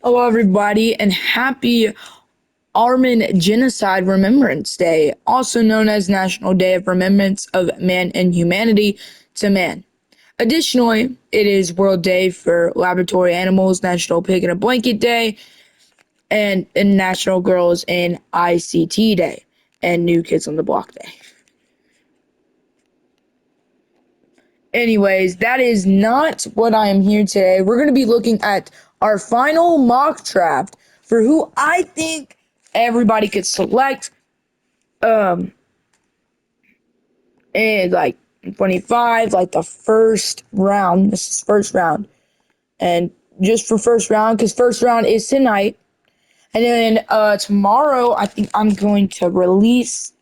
Hello, everybody, and happy Armen Genocide Remembrance Day, also known as National Day of Remembrance of Man and Humanity to Man. Additionally, it is World Day for Laboratory Animals, National Pig in a Blanket Day, and National Girls in ICT Day, and New Kids on the Block Day. Anyways, that is not what I am here today. We're going to be looking at our final mock draft for who I think everybody could select um and like 25, like the first round. This is first round. And just for first round, because first round is tonight. And then tomorrow I think I'm going to release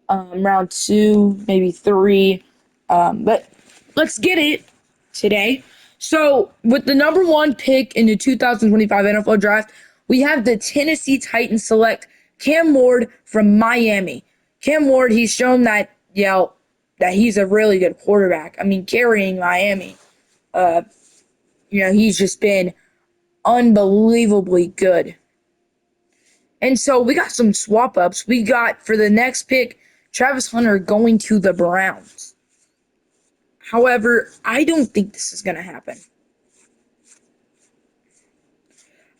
round two, maybe three. But let's get it today. So, with the number one pick in the 2025 NFL Draft, we have the Tennessee Titans select Cam Ward from Miami. Cam Ward, he's shown that that he's a really good quarterback. I mean, carrying Miami, he's just been unbelievably good. And so we got some swap ups. We got for the next pick, Travis Hunter going to the Browns. However, I don't think this is going to happen.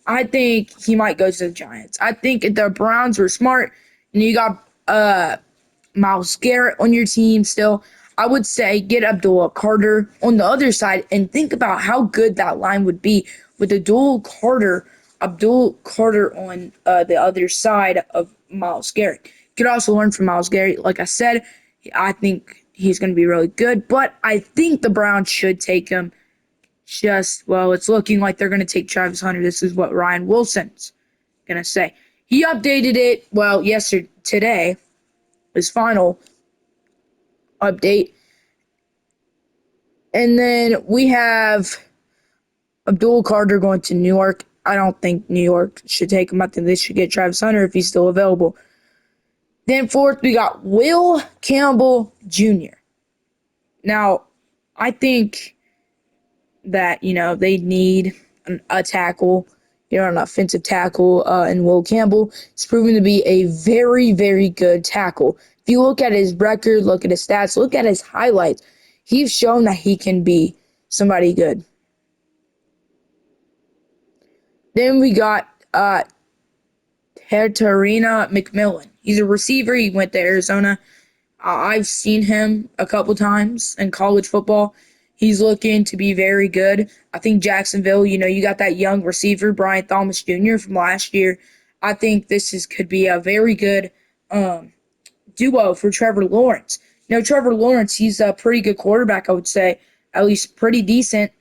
I think he might go to the Giants. I think if the Browns were smart and you got Myles Garrett on your team still, I would say get Abdullah Carter on the other side and think about how good that line would be with Abdul Carter on the other side of Myles Garrett. You could also learn from Myles Garrett. Like I said, I think he's going to be really good, but I think the Browns should take him. It's looking like they're going to take Travis Hunter. This is what Ryan Wilson's going to say. He updated it, today, his final update. And then we have Abdul Carter going to New York. I don't think New York should take him. I think they should get Travis Hunter if he's still available. Then fourth, we got Will Campbell Jr. Now, I think that, they need a tackle, an offensive tackle, and Will Campbell is proven to be a very, very good tackle. If you look at his record, look at his stats, look at his highlights, he's shown that he can be somebody good. Then we got Tertarina McMillan. He's a receiver. He went to Arizona. I've seen him a couple times in college football. He's looking to be very good. I think Jacksonville, you got that young receiver, Brian Thomas Jr. from last year. I think could be a very good duo for Trevor Lawrence. Trevor Lawrence, he's a pretty good quarterback, I would say, at least pretty decent.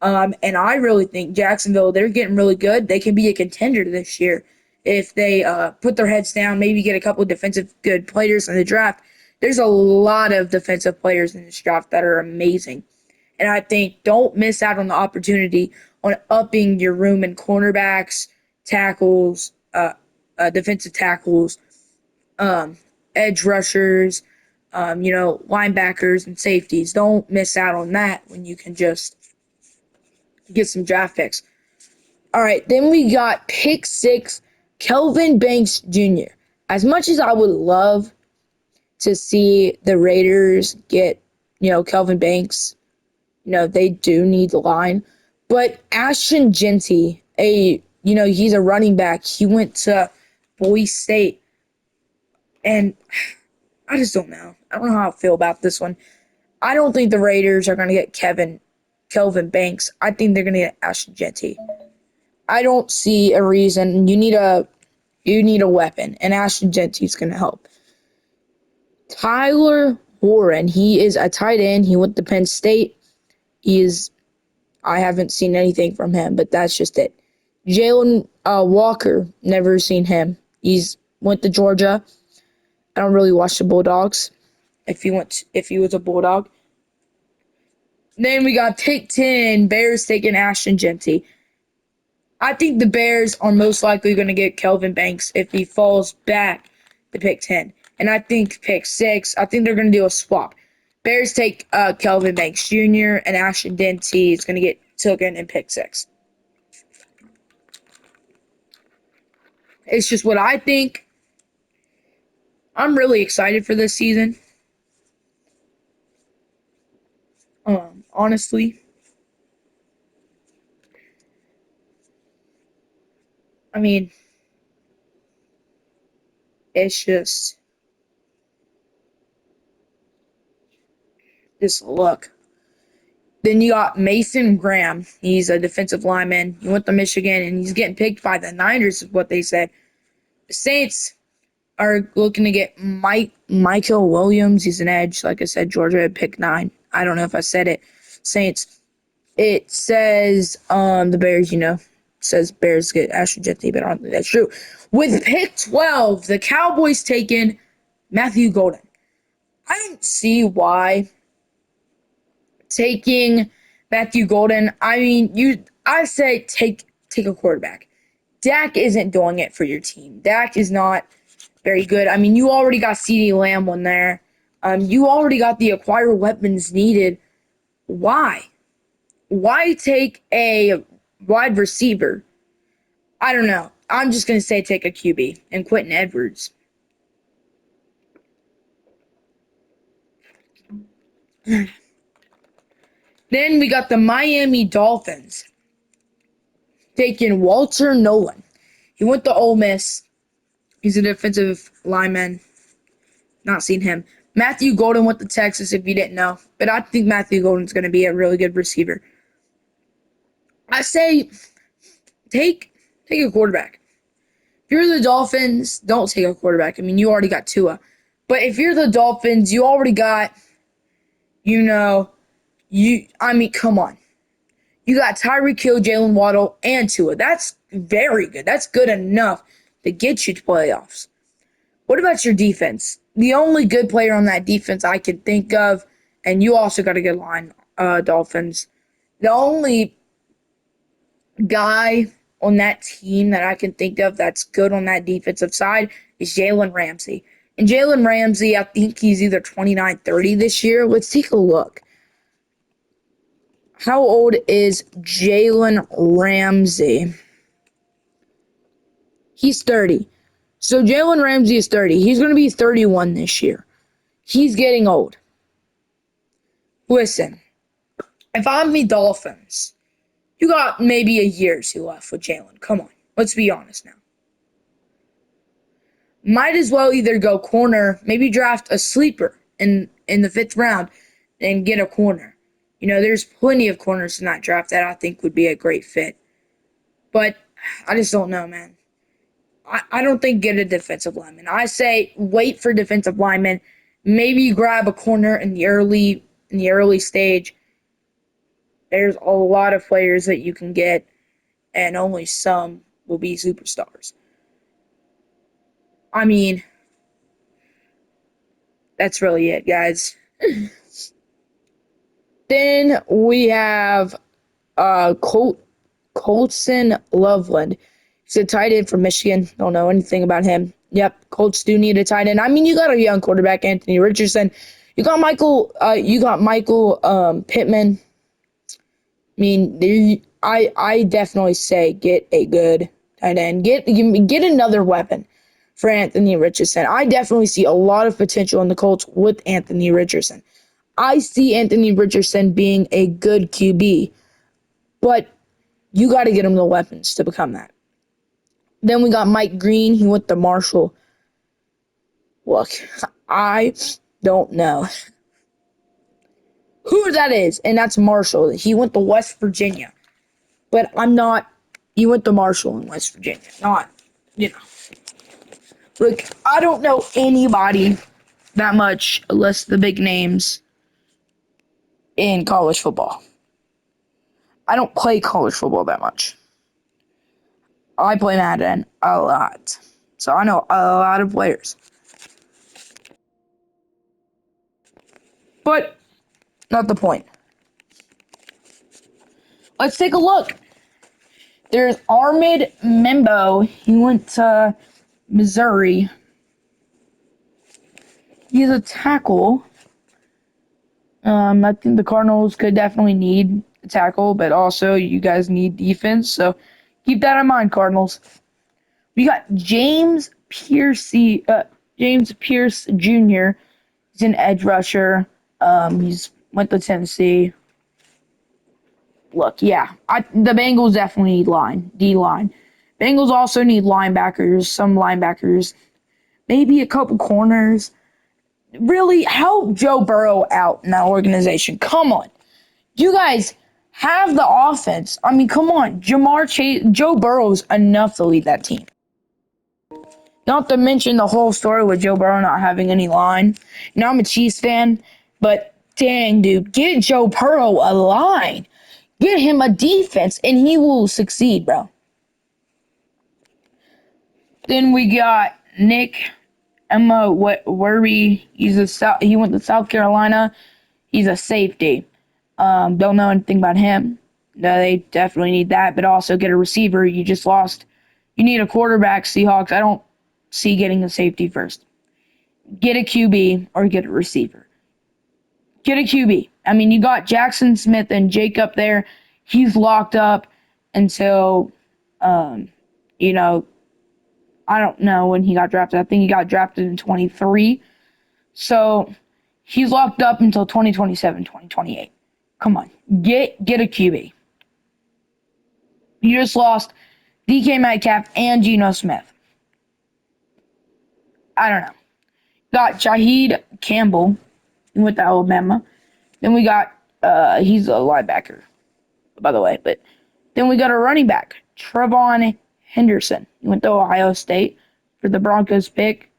And I really think Jacksonville, they're getting really good. They can be a contender this year if they put their heads down, maybe get a couple of defensive good players in the draft. There's a lot of defensive players in this draft that are amazing. And I think don't miss out on the opportunity on upping your room in cornerbacks, tackles, defensive tackles, edge rushers, linebackers and safeties. Don't miss out on that when you can just get some draft picks. All right, then we got pick 6, Kelvin Banks Jr. As much as I would love to see the Raiders get, Kelvin Banks, they do need the line. But Ashton Jeanty, he's a running back. He went to Boise State. And I just don't know. I don't know how I feel about this one. I don't think the Raiders are going to get Kelvin Banks. I think they're going to get Ashton Jeanty. I don't see a reason. You need a weapon, and Ashton Jeanty's going to help. Tyler Warren, he is a tight end. He went to Penn State. I haven't seen anything from him, but that's just it. Jalen Walker, never seen him. He's went to Georgia. I don't really watch the Bulldogs. If he was a Bulldog. Then we got pick 10, Bears taking Ashton Jeanty. I think the Bears are most likely going to get Kelvin Banks if he falls back to pick 10. And I think pick 6, I think they're going to do a swap. Bears take Kelvin Banks Jr. and Ashton Jeanty is going to get taken in pick 6. It's just what I think. I'm really excited for this season. Honestly, I mean, it's just look. Then you got Mason Graham. He's a defensive lineman. He went to Michigan, and he's getting picked by the Niners, is what they said. The Saints are looking to get Michael Williams. He's an edge. Like I said, Georgia had pick 9. I don't know if I said it. Saints. It says the Bears, says Bears get Ashton Jeffy, but I don't think that's true. With pick 12, the Cowboys taking Matthew Golden. I don't see why taking Matthew Golden. I mean, I say take a quarterback. Dak isn't doing it for your team. Dak is not very good. I mean, you already got CeeDee Lamb on there. You already got the acquire weapons needed. Why? Why take a wide receiver? I don't know. I'm just going to say take a QB and Quentin Edwards. Then we got the Miami Dolphins taking Walter Nolan. He went to Ole Miss. He's a defensive lineman. Not seen him. Matthew Golden went to Texas, if you didn't know. But I think Matthew Golden's going to be a really good receiver. I say take a quarterback. If you're the Dolphins, don't take a quarterback. I mean, you already got Tua. But if you're the Dolphins, you already got, come on. You got Tyreek Hill, Jalen Waddle, and Tua. That's very good. That's good enough to get you to playoffs. What about your defense? The only good player on that defense I can think of, and you also got a good line, Dolphins. The only guy on that team that I can think of that's good on that defensive side is Jalen Ramsey. And Jalen Ramsey, I think he's either 29, 30 this year. Let's take a look. How old is Jalen Ramsey? He's 30. So Jalen Ramsey is 30. He's going to be 31 this year. He's getting old. Listen, if I'm the Dolphins, you got maybe a year or two left with Jalen. Come on. Let's be honest now. Might as well either go corner, maybe draft a sleeper in the 5th round and get a corner. There's plenty of corners in that draft that I think would be a great fit. But I just don't know, man. I don't think get a defensive lineman. I say wait for defensive lineman. Maybe grab a corner in the early stage. There's a lot of players that you can get, and only some will be superstars. I mean, that's really it, guys. Then we have Colson Loveland. He's a tight end from Michigan. Don't know anything about him. Yep, Colts do need a tight end. I mean, you got a young quarterback, Anthony Richardson. You got Michael Pittman. I mean, I definitely say get a good tight end. Get another weapon for Anthony Richardson. I definitely see a lot of potential in the Colts with Anthony Richardson. I see Anthony Richardson being a good QB, but you got to get him the weapons to become that. Then we got Mike Green. He went to Marshall. Look, I don't know who that is, and that's Marshall. He went to West Virginia, but he went to Marshall in West Virginia. Look, I don't know anybody that much, unless the big names in college football. I don't play college football that much. I play Madden a lot. So I know a lot of players. But not the point. Let's take a look. There's Armand Membo. He went to Missouri. He's a tackle. I think the Cardinals could definitely need a tackle, but also you guys need defense. So keep that in mind, Cardinals. We got James Pierce Jr. He's an edge rusher. He's went to Tennessee. Look, yeah, the Bengals definitely need D line. Bengals also need linebackers, some linebackers, maybe a couple corners. Really help Joe Burrow out in that organization. Come on, you guys have the offense. I mean, come on, Jamar Chase, Joe Burrow's enough to lead that team. Not to mention the whole story with Joe Burrow not having any line. You know, I'm a Chiefs fan, but dang, dude, get Joe Burrow a line. Get him a defense, and he will succeed, bro. Then we got Nick Emma Worry. He went to South Carolina. He's a safety. Don't know anything about him. No, they definitely need that, but also get a receiver. You just lost. You need a quarterback, Seahawks. I don't see getting a safety first. Get a QB or get a receiver. Get a QB. I mean, you got Jackson Smith and Jacob there. He's locked up until, um, you know, I don't know when he got drafted. I think he got drafted in 23. So he's locked up until 2027, 2028. Come on. Get a QB. You just lost DK Metcalf and Geno Smith. I don't know. Got Shaheed Campbell with the Alabama. Then we got he's a linebacker, by the way. But then we got a running back, Trevon Henderson. He went to Ohio State for the Broncos pick,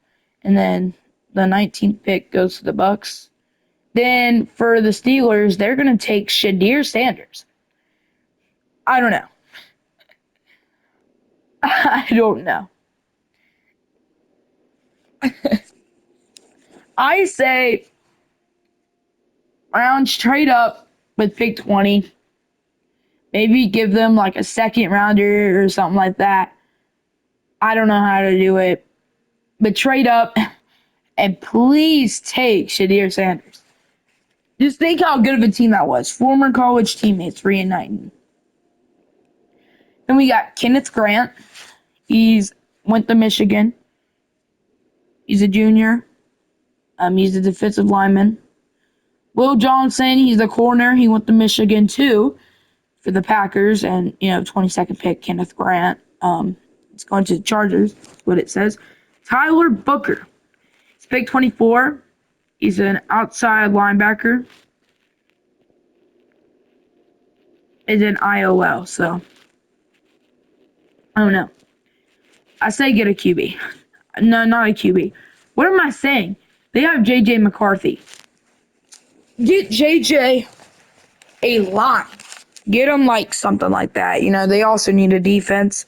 and then the 19th pick goes to the Bucks. Then for the Steelers, they're gonna take Shadir Sanders. I don't know. I don't know. I say round straight up with pick 20. Maybe give them like a second rounder or something like that. I don't know how to do it. But trade up and please take Shadir Sanders. Just think how good of a team that was. Former college teammates reuniting. Then we got Kenneth Grant. He's went to Michigan. He's a junior. He's a defensive lineman. Will Johnson, he's a corner. He went to Michigan too for the Packers, and 22nd pick Kenneth Grant. It's going to the Chargers. What it says. Tyler Booker. He's pick 24. He's an outside linebacker. Is an IOL, so I don't know. I say get a QB. No, not a QB. What am I saying? They have JJ McCarthy. Get JJ a line. Get him like something like that. They also need a defense.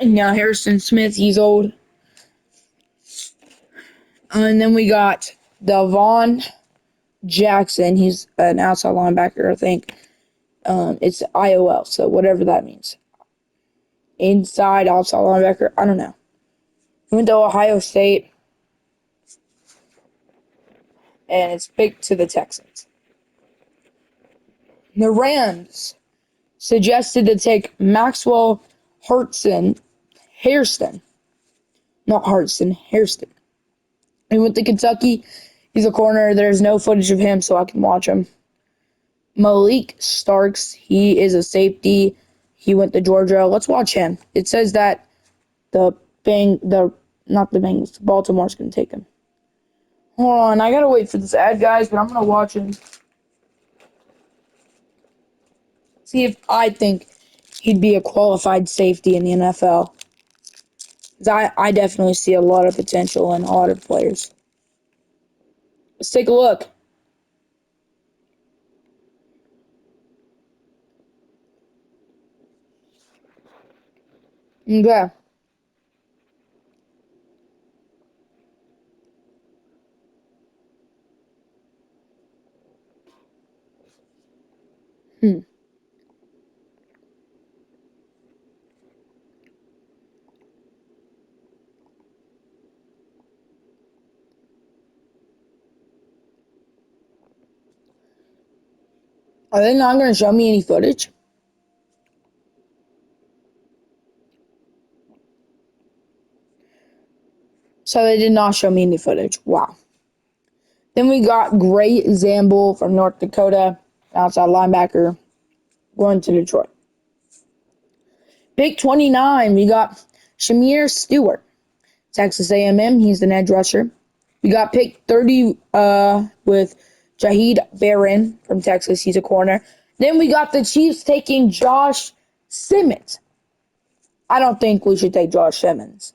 And now Harrison Smith, he's old. And then we got Devon Jackson. He's an outside linebacker, I think. It's IOL, so whatever that means. Inside, outside linebacker, I don't know. He went to Ohio State. And it's picked to the Texans. The Rams suggested to take Maxwell Hairston. Not Hartson, Hairston. He went to Kentucky. He's a corner. There's no footage of him, so I can watch him. Malik Starks, he is a safety. He went to Georgia. Let's watch him. It says that not the Bengals, Baltimore's going to take him. Hold on, I got to wait for this ad, guys, but I'm going to watch him. See if I think he'd be a qualified safety in the NFL. I definitely see a lot of potential in a lot of players. Let's take a look. Okay. Hmm. Are they not going to show me any footage? So they did not show me any footage. Wow. Then we got Gray Zamble from North Dakota, outside linebacker, going to Detroit. Pick 29, we got Shamir Stewart, Texas A&M. He's an edge rusher. We got pick 30 with Jaheed Barron from Texas. He's a corner. Then we got the Chiefs taking Josh Simmons. I don't think we should take Josh Simmons.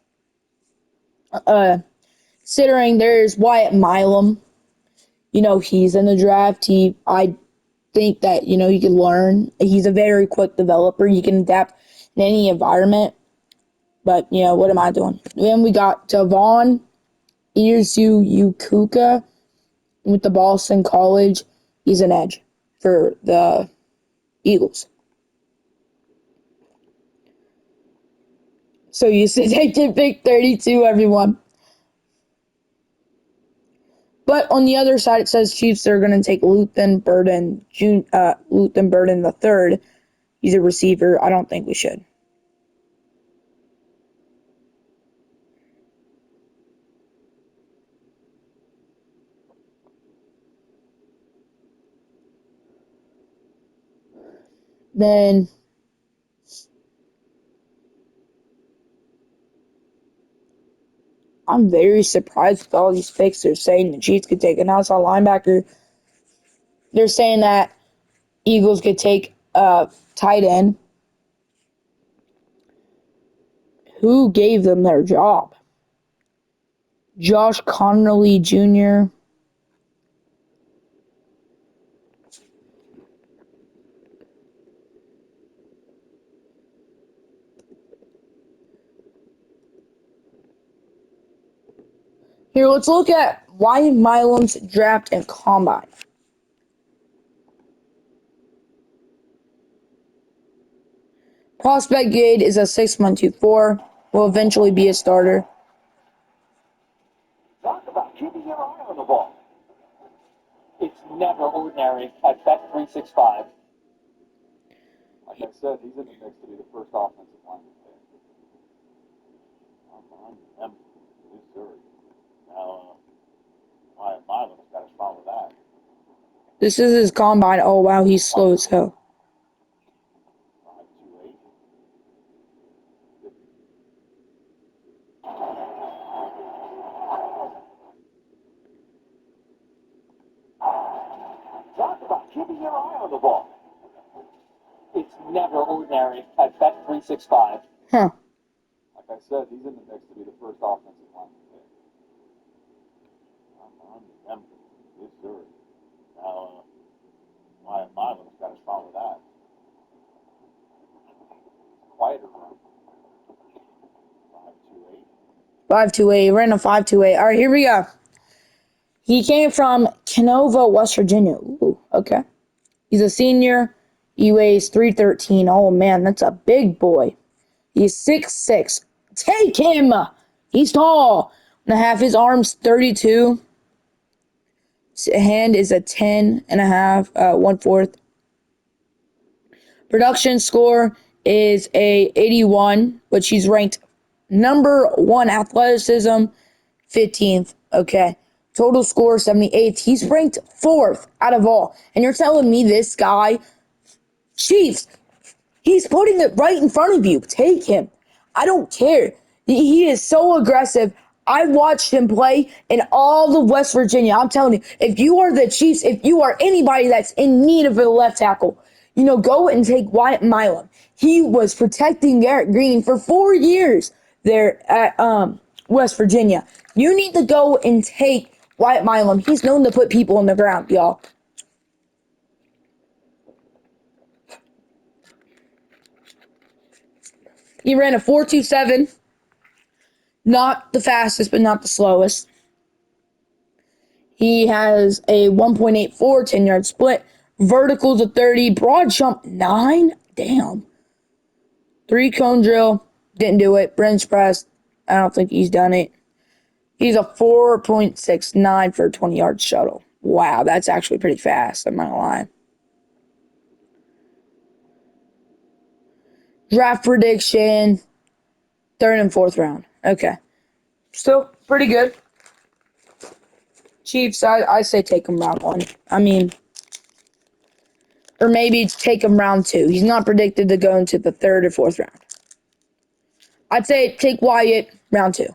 Considering there's Wyatt Milam. He's in the draft. I think that, he can learn. He's a very quick developer. He can adapt in any environment. But, what am I doing? Then we got Devon Izukuka with the Boston College. He's an edge for the Eagles. So you said they did pick 32, everyone. But on the other side, it says Chiefs are going to take Luthen Burden the third. He's a receiver. I don't think we should. Then I'm very surprised with all these picks. They're saying the Chiefs could take an outside linebacker. They're saying that Eagles could take a tight end. Who gave them their job? Josh Connerly Jr. Here, let's look at Wyatt Milam's draft and combine. Prospect grade is a 6.24. Will eventually be a starter. Talk about keeping your eye on the ball. It's never ordinary at Bet365. Like I said, he's in the mix to be the first offensive lineman pick. I'm on Missouri. Now, Wyatt Milam's got to follow that. This is his combine. Oh, wow, he's slow as hell. 5.28. Talk about keeping your eye on the ball. It's never ordinary at Bet365. Huh. Like I said, he's in the mix to be the first offensive lineman pick. I'm on Missouri. Now, Wyatt Milam's got to follow that. Quieter run. 5.28. 5.28. Ran a 5.28. All right, here we go. He came from Canova, West Virginia. Ooh, okay. He's a senior. He weighs 313. Oh, man, that's a big boy. He's 6'6". Take him. He's tall. And a half. His arm's 32. His hand is a 10 and a half, 1/4. Production score is a 81, which he's ranked number 1 athleticism, 15th. Okay. Total score 78th. He's ranked 4th out of all. And you're telling me this guy, Chiefs, he's putting it right in front of you. Take him. I don't care. He is so aggressive. I watched him play in all of West Virginia. I'm telling you, if you are the Chiefs, if you are anybody that's in need of a left tackle, go and take Wyatt Milam. He was protecting Garrett Green for 4 years there at West Virginia. You need to go and take Wyatt Milam. He's known to put people on the ground, y'all. He ran a 4.27. Not the fastest, but not the slowest. He has a 1.84 10-yard split. Verticals of 30. Broad jump 9. Damn. 3 cone drill. Didn't do it. Bench press. I don't think he's done it. He's a 4.69 for a 20-yard shuttle. Wow, that's actually pretty fast. I'm not gonna lie. Draft prediction. 3rd and 4th round. Okay. Still Pretty good. Chiefs, I say take him round 1. I mean, or maybe take him round 2. He's not predicted to go into the 3rd or 4th round. I'd say take Wyatt round 2.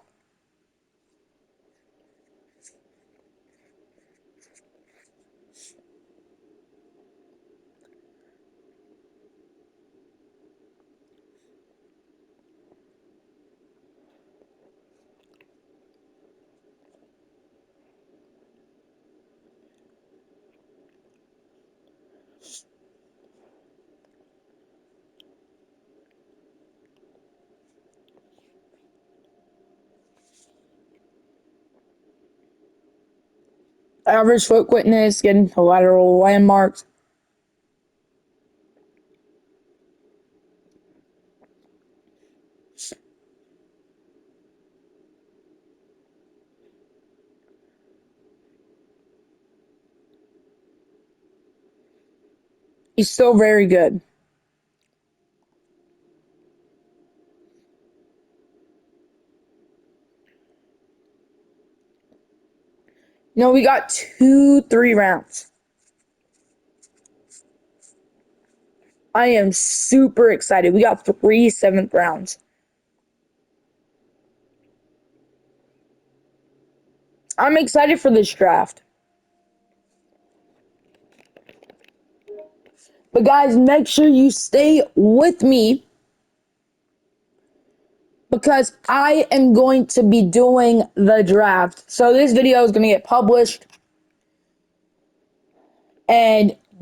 Average foot quickness, getting the lateral landmarks. He's still very good. No, we got 3 rounds. I am super excited. We got 3 7th rounds. I'm excited for this draft. But guys, make sure you stay with me because I am going to be doing the draft. So this video is going to get published and